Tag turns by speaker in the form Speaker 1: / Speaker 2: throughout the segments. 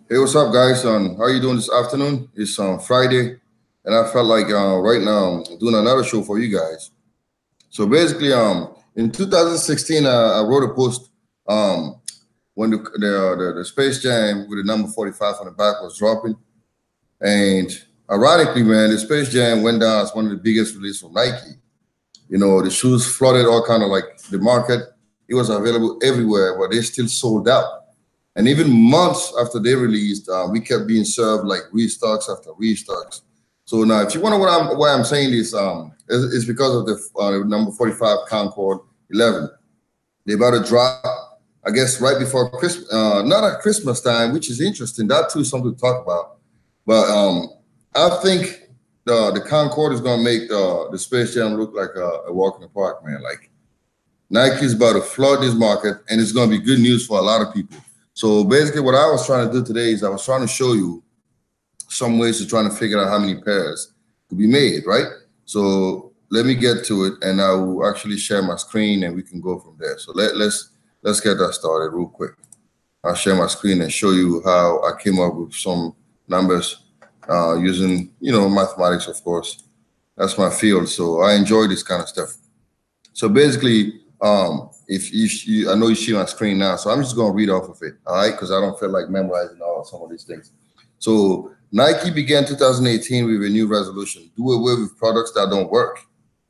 Speaker 1: Hey, what's up, guys? How you doing this afternoon? It's Friday, and I felt like right now I'm doing another show for you guys. So basically, in 2016, I wrote a post um, when the Space Jam with the number 45 on the back was dropping, and ironically, man, the Space Jam went down as one of the biggest releases from Nike. You know, the shoes flooded all kind of like the market. It was available everywhere, but they still sold out. And even months after they released, we kept being served like restocks after restocks. So now, if you wonder why I'm saying this, it's because of the number 45 Concord 11. They about to drop, I guess, right before Christmas, not at Christmas time, which is interesting. That too is something to talk about. But I think the Concord is gonna make the Space Jam look like a walk in the park, man. Like Nike's about to flood this market, and it's going to be good news for a lot of people. So basically, what I was trying to do today is I was trying to show you some ways to trying to figure out how many pairs could be made, right? So let me get to it, and I will actually share my screen, and we can go from there. So let's get that started real quick. I'll share my screen and show you how I came up with some numbers using mathematics, of course. That's my field, so I enjoy this kind of stuff. So basically, if I know you see my screen now, so I'm just going to read off of it, all right? Because I don't feel like memorizing all some of these things. So Nike began 2018 with a new resolution: do away with products that don't work,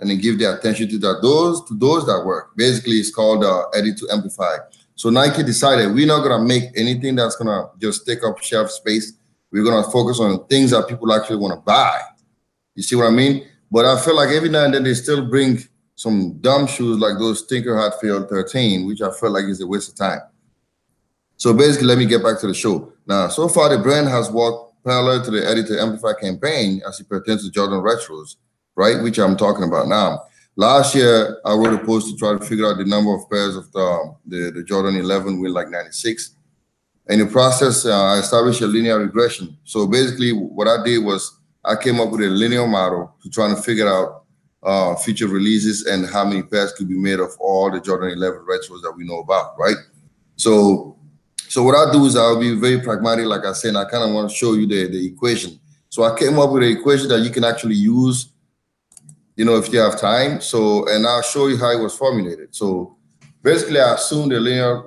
Speaker 1: and then give their attention to those that work. Basically, it's called edit to amplify. So Nike decided we're not going to make anything that's going to just take up shelf space. We're going to focus on things that people actually want to buy. You see what I mean? But I feel like every now and then they still bring some dumb shoes like those Tinker Hatfield 13, which I feel like is a waste of time. So basically, let me get back to the show. Now, so far, the brand has walked parallel to the Edit to Amplify campaign as it pertains to Jordan Retros, right, which I'm talking about now. Last year, I wrote a post to try to figure out the number of pairs of the Jordan 11 with like 96. In the process, I established a linear regression. So basically, what I did was I came up with a linear model to try to figure out future releases and how many pairs could be made of all the Jordan 11 retros that we know about, right? So, so what I do is I'll be very pragmatic, like I said, and I kind of want to show you the equation. So I came up with an equation that you can actually use, if you have time. So, and I'll show you how it was formulated. So basically, I assumed a linear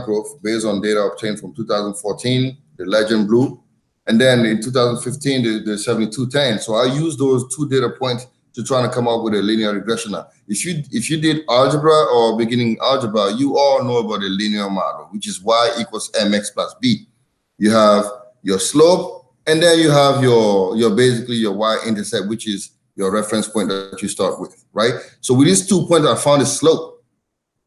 Speaker 1: growth based on data obtained from 2014, the Legend Blue, and then in 2015, the 7210. So I use those two data points to try to come up with a linear regression. Now, if you did algebra or beginning algebra, you all know about the linear model, which is y equals mx plus b. You have your slope, and then you have your basically your y-intercept, which is your reference point that you start with, right? So with these 2 points, I found the slope.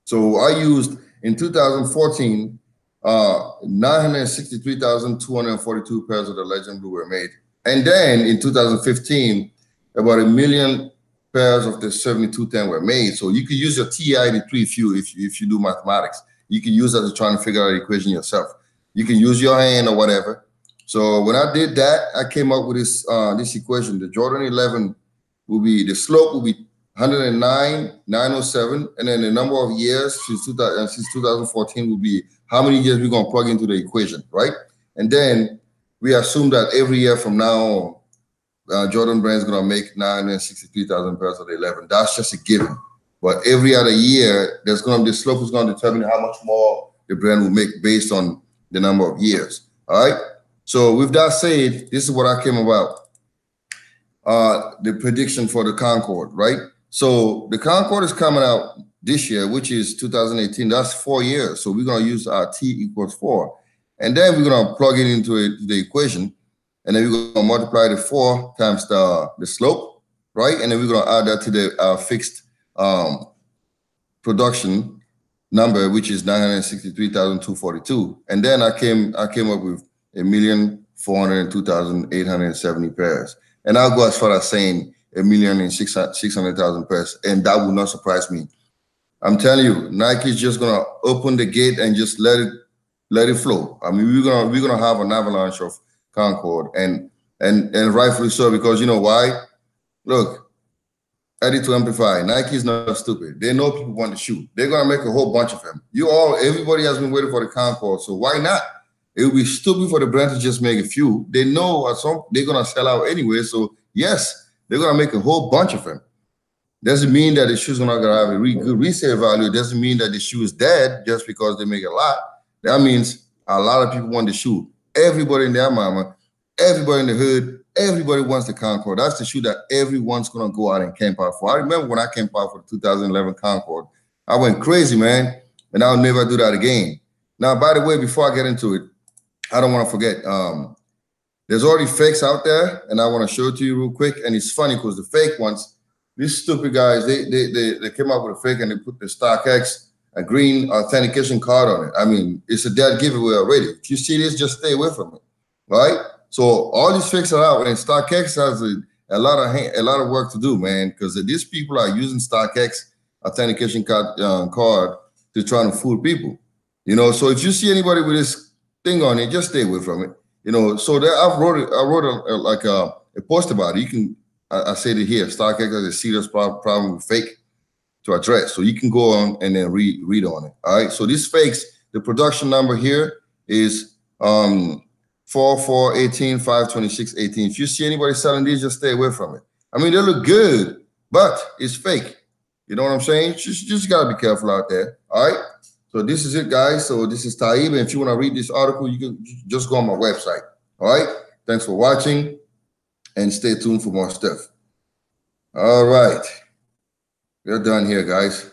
Speaker 1: So I used in 2014, 963,242 pairs of the Legend Blue were made. And then in 2015, about 1 million pairs of the 7210 were made. So you could use your TI-83 if you do mathematics. You can use that to try and figure out the equation yourself. You can use your hand or whatever. So when I did that, I came up with this equation. The Jordan 11 the slope will be 109,907, and then the number of years since 2014 will be how many years we're gonna plug into the equation, right? And then we assume that every year from now on, Jordan brand is gonna make 963,000 pairs of the 11. That's just a given. But every other year, the slope is gonna determine how much more the brand will make based on the number of years. All right. So with that said, this is what I came about. The prediction for the Concord, right? So the Concord is coming out this year, which is 2018. That's 4 years. So we're going to use our T equals 4. And then we're going to plug it into the equation. And then we're going to multiply the 4 times the slope, right? And then we're going to add that to the fixed production number, which is 963,242. And then I came up with 1,402,870 pairs. And I'll go as far as saying 1,600,000 pairs, and that would not surprise me. I'm telling you, Nike is just gonna open the gate and just let it flow. I mean, we're gonna have an avalanche of Concord, and rightfully so, because you know why? Look, Edit to Amplify. Nike is not stupid. They know people want the shoe. They're gonna make a whole bunch of them. Everybody has been waiting for the Concord, so why not? It would be stupid for the brand to just make a few. They know at some they're gonna sell out anyway. So yes, they're gonna make a whole bunch of them. Doesn't mean that the shoe's not gonna have a good resale value. It doesn't mean that the shoe is dead just because they make a lot. That means a lot of people want the shoe. Everybody in their mama, everybody in the hood, everybody wants the Concord. That's the shoe that everyone's gonna go out and camp out for. I remember when I camped out for the 2011 Concord, I went crazy, man, and I'll never do that again. Now, by the way, before I get into it, I don't want to forget. There's already fakes out there, and I want to show it to you real quick. And it's funny because the fake ones, these stupid guys, they came up with a fake and they put the StockX a green authentication card on it. I mean, it's a dead giveaway already. If you see this, just stay away from it, right? So all these fakes are out, and StockX has a lot of work to do, man, because these people are using StockX authentication card to try to fool people. You know, so if you see anybody with this thing on it, just stay away from it. You know, so there, I wrote a post about it. You can, I said it here. StockX has a serious problem with fake to address. So you can go on and then read on it. All right. So these fakes, the production number here is 4418 526 18. If you see anybody selling these, just stay away from it. I mean, they look good, but it's fake. You know what I'm saying? Just gotta be careful out there. All right. So this is it, guys. So this is Taib. And if you want to read this article, you can just go on my website. All right. Thanks for watching and stay tuned for more stuff. All right. We're done here, guys.